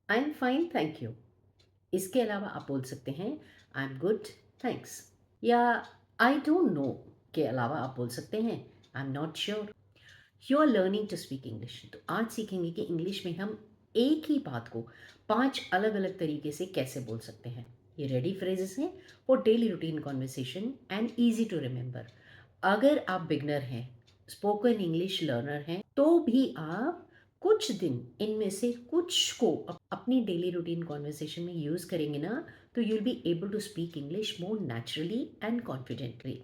I am fine thank you. इसके अलावा आप बोल सकते हैं आई एम गुड थैंक्स, या आई डोंट नो के अलावा आप बोल सकते हैं I am not sure. You are learning to speak English. तो आज सीखेंगे कि इंग्लिश में हम एक ही बात को 5 अलग अलग तरीके से कैसे बोल सकते हैं। ये रेडी फ्रेजेस हैं for daily routine conversation and easy to remember. अगर आप बिगनर हैं, स्पोकन इंग्लिश लर्नर हैं, तो भी आप कुछ दिन इनमें से कुछ को अपनी डेली रूटीन कॉन्वर्सेशन में यूज़ करेंगे ना, तो you will be able to speak English more naturally and confidently.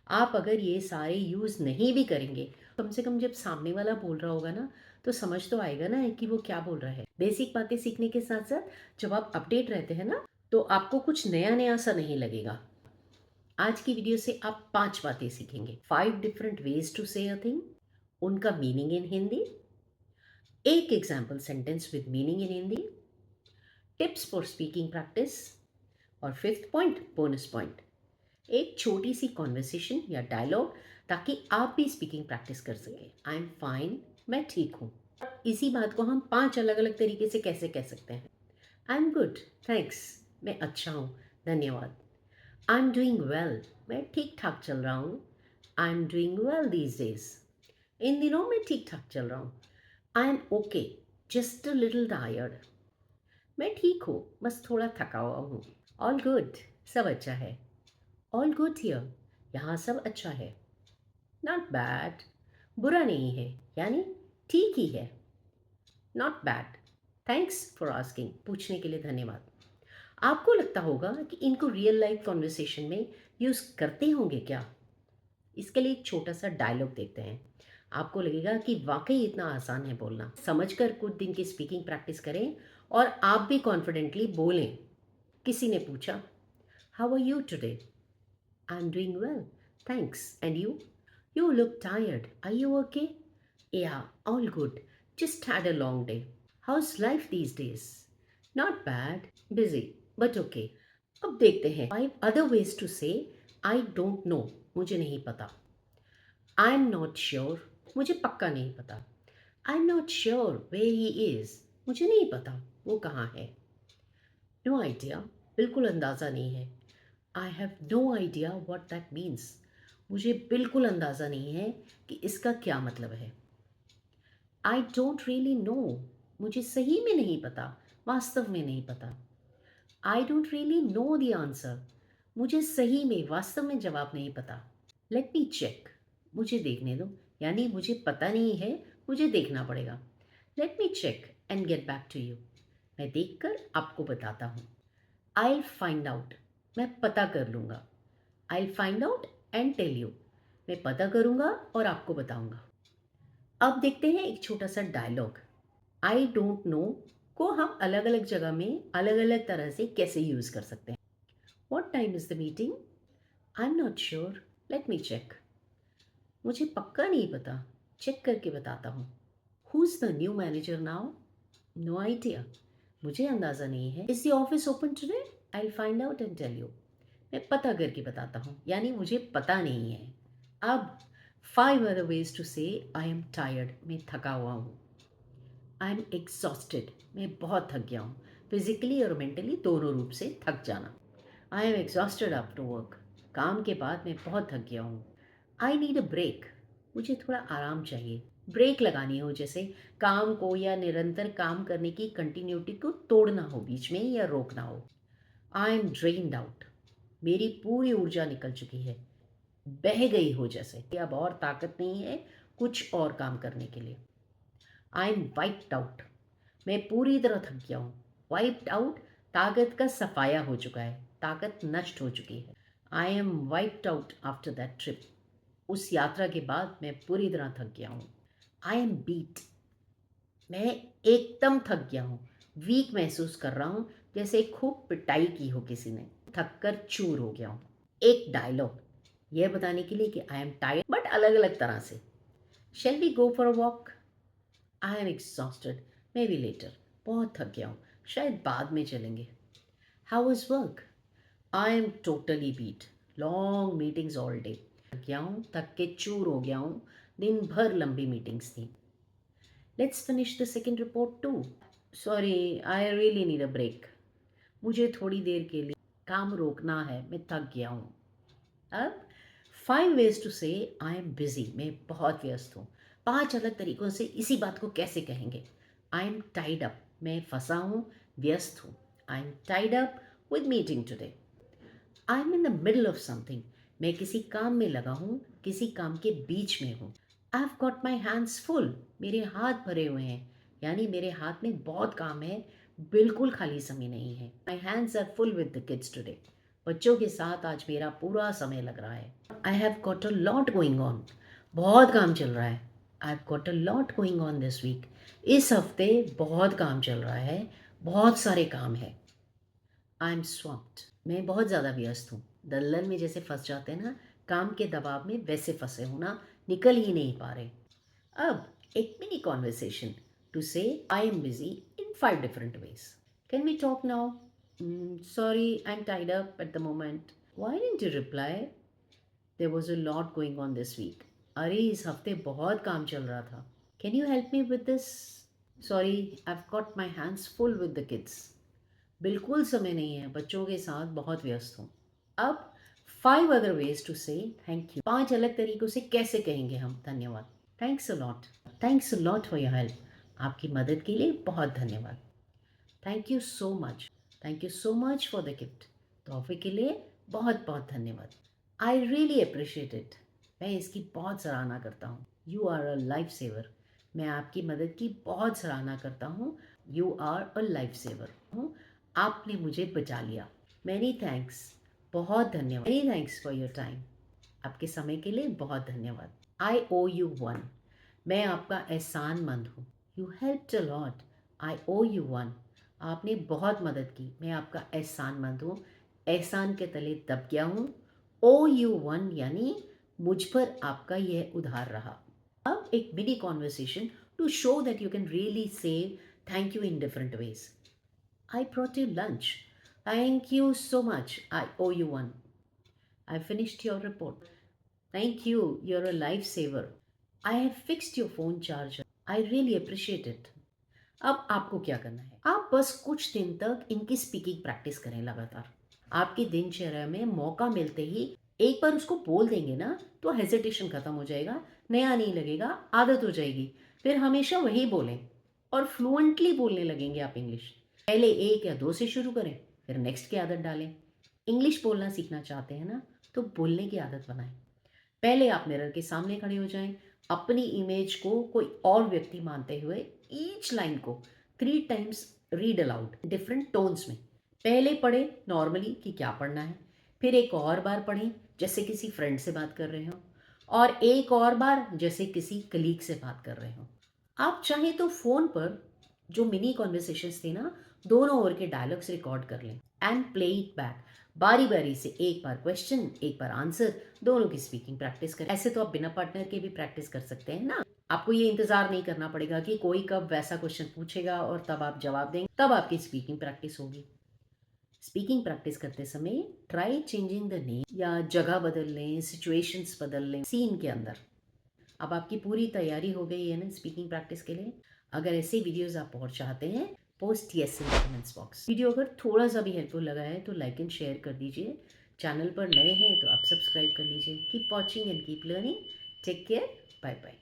आप अगर ये सारे यूज़ नहीं भी करेंगे, कम से कम जब सामने वाला बोल रहा होगा ना, तो समझ तो आएगा ना कि वो क्या बोल रहा है। बेसिक बातें सीखने के साथ साथ जब आप अपडेट रहते हैं ना, तो आपको कुछ नया नया सा नहीं लगेगा। आज की वीडियो से आप 5 बातें सीखेंगे। 5 डिफरेंट वेज टू से अ थिंग, उनका मीनिंग इन हिंदी, एक example sentence with meaning in Hindi, tips for speaking practice, और फिफ्थ पॉइंट बोनस पॉइंट, एक छोटी सी कॉन्वर्सेशन या डायलॉग, ताकि आप भी स्पीकिंग प्रैक्टिस कर सकें। आई एम फाइन, मैं ठीक हूँ। इसी बात को हम 5 अलग अलग तरीके से कैसे कह सकते हैं। आई एम गुड थैंक्स, मैं अच्छा हूँ, धन्यवाद। आई एम डूइंग वेल, मैं ठीक ठाक चल रहा हूँ। I am doing well these days, इन दिनों मैं ठीक ठाक चल रहा हूँ। I am okay, just a little tired, मैं ठीक हूँ, बस थोड़ा थका हुआ हूँ। ऑल गुड, सब अच्छा है। ऑल गुड हियर, यहाँ सब अच्छा है। नॉट बैड, बुरा नहीं है, यानी ठीक ही है। Not bad, thanks for asking, पूछने के लिए धन्यवाद। आपको लगता होगा कि इनको रियल लाइफ कॉन्वर्सेशन में यूज़ करते होंगे क्या? इसके लिए एक छोटा सा डायलॉग देखते हैं। आपको लगेगा कि वाकई इतना आसान है बोलना। समझकर कुछ दिन की स्पीकिंग प्रैक्टिस करें और आप भी कॉन्फिडेंटली बोलें। किसी ने पूछा, how are you today? I'm doing well, thanks. And you? You look tired. Are you okay? Yeah, all good. Just had a long day. How's life these days? Not bad. Busy, but okay. अब देखते हैं 5 other ways to say I don't know. मुझे नहीं पता. I'm not sure. मुझे पक्का नहीं पता. I'm not sure where he is. मुझे नहीं पता वो कहाँ है. No idea. बिल्कुल अंदाज़ा नहीं है. I have no idea what that means, मुझे बिल्कुल अंदाज़ा नहीं है कि इसका क्या मतलब है। आई डोंट रियली नो, मुझे सही में नहीं पता, वास्तव में नहीं पता। I don't really know the answer, मुझे सही में वास्तव में जवाब नहीं पता। लेट मी चेक, मुझे देखने दो, यानी मुझे पता नहीं है, मुझे देखना पड़ेगा। Let me check and get back to you, मैं देख कर आपको बताता हूँ। आई फाइंड आउट, मैं पता कर लूँगा। I find out and tell you, मैं पता करूँगा और आपको बताऊँगा। अब देखते हैं एक छोटा सा डायलॉग। आई डोंट नो को हम अलग अलग जगह में अलग अलग तरह से कैसे यूज़ कर सकते हैं। What time is the meeting? I am not sure, let me check, मुझे पक्का नहीं पता, चेक करके बताता हूँ। Who is the new manager now? No idea, मुझे अंदाज़ा नहीं है। Is the office open today? I find out and tell you, मैं पता करके बताता हूँ, यानी मुझे पता नहीं है। अब 5 other ways to say I am tired, मैं थका हुआ हूँ। आई एम एग्जॉस्टेड, मैं बहुत थक गया हूँ। फिजिकली और मेंटली दोनों रूप से थक जाना। आई एम एग्जॉस्टेड आफ्टर वर्क, काम के बाद मैं बहुत थक गया हूँ। आई नीड अ ब्रेक, मुझे थोड़ा आराम चाहिए। ब्रेक लगानी हो, जैसे काम को या निरंतर काम करने की कंटिन्यूटी को तोड़ना हो बीच में या रोकना हो। आई एम ड्रेन्ड आउट, मेरी पूरी ऊर्जा निकल चुकी है, बह गई हो जैसे, अब और ताकत नहीं है कुछ और काम करने के लिए। आई एम वाइप्ड आउट, मैं पूरी तरह थक गया हूँ। वाइप्ड आउट, ताकत का सफाया हो चुका है, ताकत नष्ट हो चुकी है। I am wiped out after that trip, उस यात्रा के बाद मैं पूरी तरह थक गया हूँ। आई एम बीट, मैं एकदम थक गया हूँ, वीक महसूस कर रहा हूँ, जैसे खूब पिटाई की हो किसी ने, थक कर चूर हो गया हूँ। एक डायलॉग यह बताने के लिए कि आई एम टायर्ड, बट अलग अलग तरह से। Shall we go for a walk? I am exhausted, maybe later, बहुत थक गया हूँ, शायद बाद में चलेंगे। How is work? I am totally beat, long meetings all day, थक गया हूँ, थक के चूर हो गया हूँ, दिन भर लंबी मीटिंग्स थी। Let's finish the second report too. Sorry, I really need a break. मुझे थोड़ी देर के लिए काम रोकना है, मैं थक गया हूँ। अब 5 वेज टू से आई एम बिजी, मैं बहुत व्यस्त हूँ। 5 अलग तरीकों से इसी बात को कैसे कहेंगे? आई एम टाइड अप, मैं फंसा हूँ, व्यस्त हूँ। I am tied up with meeting today. I am in the middle of something, मैं किसी काम में लगा हूँ, किसी काम के बीच में हूँ। आई have got my hands full, मेरे हाथ भरे हुए हैं, यानी मेरे हाथ में बहुत काम है, बिल्कुल खाली समय नहीं है। My hands are full with the kids today, बच्चों के साथ आज मेरा पूरा समय लग रहा है। I have got a lot going on, बहुत काम चल रहा है। I have got a lot going on this week, इस हफ्ते बहुत काम चल रहा है, बहुत सारे काम है। आई एम स्वम्प्ड, मैं बहुत ज़्यादा व्यस्त हूँ। दलदल में जैसे फंस जाते हैं ना, काम के दबाव में वैसे फंसे हो ना, निकल ही नहीं पा रहे। अब एक मिनी कॉन्वर्सेशन टू से I am busy in 5 different ways. Can we talk now? Sorry, I am tied up at the moment. Why didn't you reply? There was a lot going on this week. अरे इस हफ्ते बहुत काम चल रहा था। Can you help me with this? Sorry, I have got my hands full with the kids. बिल्कुल समय नहीं है, बच्चों के साथ बहुत व्यस्त हूँ। अब 5 अदर वेज टू से थैंक यू, 5 अलग तरीकों से कैसे कहेंगे हम धन्यवाद? Thanks a lot, thanks a lot for your help, आपकी मदद के लिए बहुत धन्यवाद। Thank you so much, thank you so much for the gift, तोहफे के लिए बहुत बहुत धन्यवाद। आई रियली अप्रिशिएट इट, मैं इसकी बहुत सराहना करता हूँ। You are a life saver, मैं आपकी मदद की बहुत सराहना करता हूँ। You are a life saver हूँ, आपने मुझे बचा लिया। मैनी थैंक्स, बहुत धन्यवाद। Many thanks for your time, आपके समय के लिए बहुत धन्यवाद। आई ओ यू वन, मैं आपका एहसानमंद हूँ। You helped a lot, I owe you one, आपने बहुत मदद की, मैं आपका एहसानमंद हूँ, एहसान के तले दब गया हूँ। ओ यू वन यानी मुझ पर आपका यह उधार रहा। अब एक mini conversation to show that you can really say thank you in different ways. I brought you lunch. Thank you so much. I owe you one. I finished your report. Thank you. You're a lifesaver. I have fixed your phone charger. I really appreciate it. अब आपको क्या करना है? आप बस कुछ दिन तक इनकी स्पीकिंग प्रैक्टिस करें लगातार। आपकी दिनचर्या में मौका मिलते ही एक बार उसको बोल देंगे ना, तो हेजिटेशन खत्म हो जाएगा, नया नहीं लगेगा, आदत हो जाएगी। फिर हमेशा वही बोलें और फ्लुएंटली बोलने लगेंगे आप इंग्लिश। पहले 1 या 2 से शुरू करें, फिर नेक्स्ट की आदत डालें। इंग्लिश बोलना सीखना चाहते हैं ना, तो बोलने की आदत बनाएं। पहले आप मिरर के सामने खड़े हो जाएं, अपनी इमेज को कोई और व्यक्ति मानते हुए ईच लाइन को 3 times read aloud different tones में। पहले पढ़ें नॉर्मली कि क्या पढ़ना है, फिर एक और बार पढ़ें जैसे किसी फ्रेंड से बात कर रहे हो, और एक और बार जैसे किसी कलीग से बात कर रहे हो। आप चाहें तो फ़ोन पर जो मिनी कॉन्वर्सेशंस थे ना, दोनों ओर के डायलॉग्स रिकॉर्ड कर लें एंड प्ले इट बैक। बारी बारी से एक बार क्वेश्चन, एक बार आंसर, दोनों की स्पीकिंग प्रैक्टिस करें। ऐसे तो आप बिना पार्टनर के भी प्रैक्टिस कर सकते हैं ना। आपको ये इंतजार नहीं करना पड़ेगा कि कोई कब वैसा क्वेश्चन पूछेगा और तब आप जवाब देंगे, तब आपकी स्पीकिंग प्रैक्टिस होगी। स्पीकिंग प्रैक्टिस करते समय ट्राई चेंजिंग द नेम या जगह बदल लें, सिचुएशंस बदल लें सीन के अंदर। अब आपकी पूरी तैयारी हो गई है ना स्पीकिंग प्रैक्टिस के लिए? अगर ऐसे वीडियोस आप और चाहते हैं, post yes in the comments box. Video अगर थोड़ा सा भी हेल्पफुल लगा है तो लाइक एंड शेयर कर दीजिए। चैनल पर नए हैं तो आप सब्सक्राइब कर लीजिए। Keep watching and keep learning. Take care, bye bye.